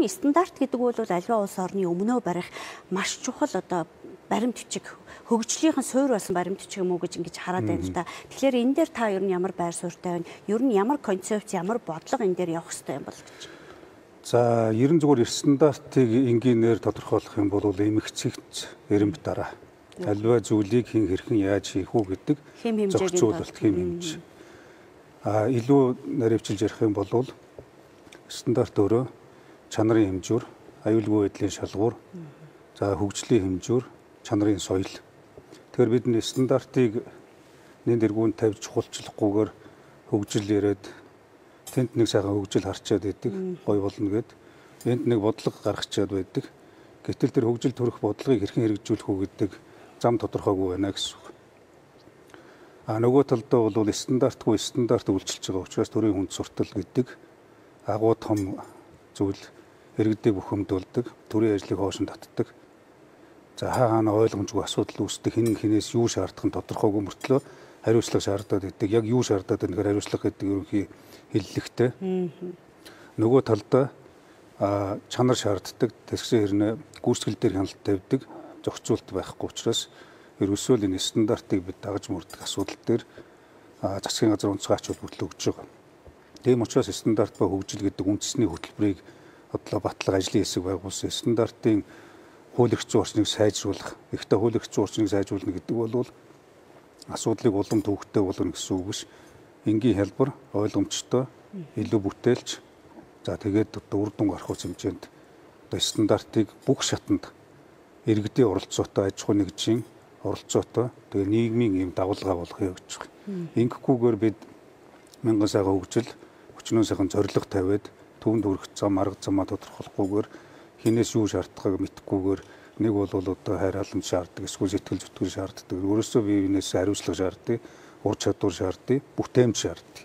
энэ стандарт гэдэг бол аливаа улс орны өмнөө барих маш чухал одоо баримт бичиг хөгжлийнхэн суурь болсон баримт бичиг юм уу гэж ингэж хараад байна л да. Тэгэхээр энэ дээр та ер нь ямар байр суурьтай байна? Ер нь ямар концепц, ямар бодлого энэ дээр явах хэрэгтэй юм бол гэж. За, ерөн зүгээр стандартыг энгийнээр тодорхойлох юм бол эмэгцэгч эренб дараа. Аливаа зүйлийг хэн хэрхэн яаж хийх үү гэдэг зохицуулалт хэм хэмжээ. Илүү наривчилж ярих юм бол стандарт өөрөө чанарын хэмжүүр, аюулгүй байдлын шалгуур, за хөгжлийн хэмжүүр, чанарын соёл. Тэгэхээр бид энэ стандартыг нэг дэргүүнд тавьж чухалчлахгүйгээр хөгжил яриад тэнд нэг сайхан хөгжил харчаад байдаг, гой болно гэд. Энд нэг бодлого гаргачаад байдаг. Гэтэл тэр хөгжил төрөх бодлогыг хэрхэн хэрэгжүүлэх үү гэдэг зам тодорхойгүй байна гэсэн үг. Нөгөө талдаа бол стандартгүй стандарт үйлчилж байгаа учраас төрийн хүнд суртал гэдэг агуу том зүйл иргэдийг бухимдуулдаг, төрийн ажлыг хоошин татдаг. За хаана ойлгомжгүй асуудал үүсдэг, хинээс юу шаардах нь тодорхойгүй мөртлөө хариуцлага шаардаад байдаг. Яг юу шаардаад байгааг хариуцлага гэдэг ерөнхий хэллэгтэй. Нөгөө талдаа чанар шаарддаг, тэгсэн хэрнээ гүйцэтгэл дээр хяналт тавьдаг, зохицуулт байхгүй учраас ерөөсөө энэ стандартыг бид дагаж мөрдөх асуудал дээр засгийн газар онцгой ач холбогдол өгж байгаа. Тийм учраас стандарт ба хөгжил гэдэг үндэсний хөтөлбөрийг бодлоо батлах ажлын хэсэг байгуулсан. Стандартын хууль эрх зүйн орчныг сайжруулах. Ихтэй хууль эрх зүйн орчныг сайжруулна гэдэг бол асуудлыг улам төвөгтэй болгоно гэсэн үг биш. Энгийн хэлбэр ойлгомжтой, илүү бүтээлч. За тэгээд үр дүн гарах хэмжээнд стандартыг бүх шатанд иргэдийн оролцоотой аж ахуй нэгжийн оролцоотой тэгээ нийгмийн ийм дагуулга болгоё гэж байна. Ингэхгүйгээр бид мянган сайхан хөгжил, өчнөө сайхан зорилго тавиад түүнд хүрэх зам арга замаа тодорхойлохгүйгээр хинээс юу шаардахыг мэдхгүйгээр нэг бол одоо хайр халамж шаарддаг, эсвэл сэтгэл зүтгэл шаарддаг. Өөрөөсөө биенээс хариуцлага шаарддаг, ур чадвар шаарддаг, бүтээмж шаарддаг.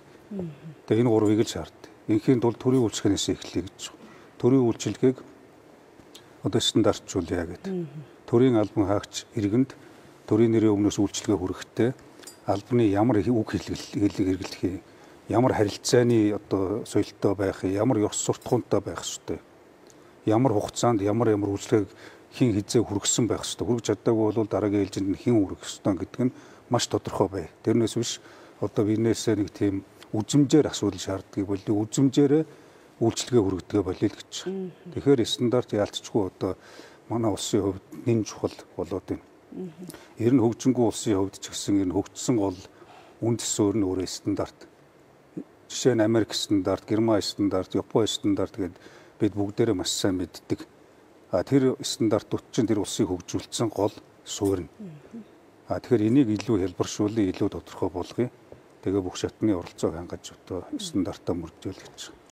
Тэгээ энэ гурвыг л шаарддаг. Инхийн тулд төрийн үйлчлэгээс эхлэе гэж байна. Төрийн үйлчилгээг одоо стандартжуулъя гэдэг. Төрийн албан хаагч иргэнд төрийн нэрийн өмнөөс үйлчилгээ хүрэхдээ албаны ямар үг хэрэглэх юм, ямар харилцааны одоо соёлтой байх юм, ямар ёс суртахуунтай байх ёстой. Ямар хугацаанд ямар үйлчлэгийг хэн хизээ хүргэсэн байх ёстой. Хүргэж чадаагүй бол дараагийн ээлжинд нь хэн хүргэх ёстой гэдэг нь маш тодорхой бай. Тэрнээс биш одоо биенээсээ нэг тийм үзмжээр асуудал шаарддаг болдог. Үзмжээрээ үйлчлэгээ хүргэдэг болъё л гэж. Тэгэхээр стандарт яалтчгүй одоо манай улсын хувьд нэн чухал болоод байна. Ер нь хөгжингүй улсын хувьд ч гэсэн ер нь хөгжсөн гол үндэс суурь нь өөрөө стандарт. Жишээ нь Америк стандарт, Герман стандарт, Японы стандарт гэдэг бид бүгдээрээ маш сайн мэддэг. Тэр стандартууд чинь тэр улсыг хөгжүүлсэн гол суурь нь. Тэгэхээр энийг илүү хэлбэршүүлээ, илүү тодорхой болгоё. Тэгээ бүх шатны оролцоог хангаж одоо стандартаа мөрдөөл гэж.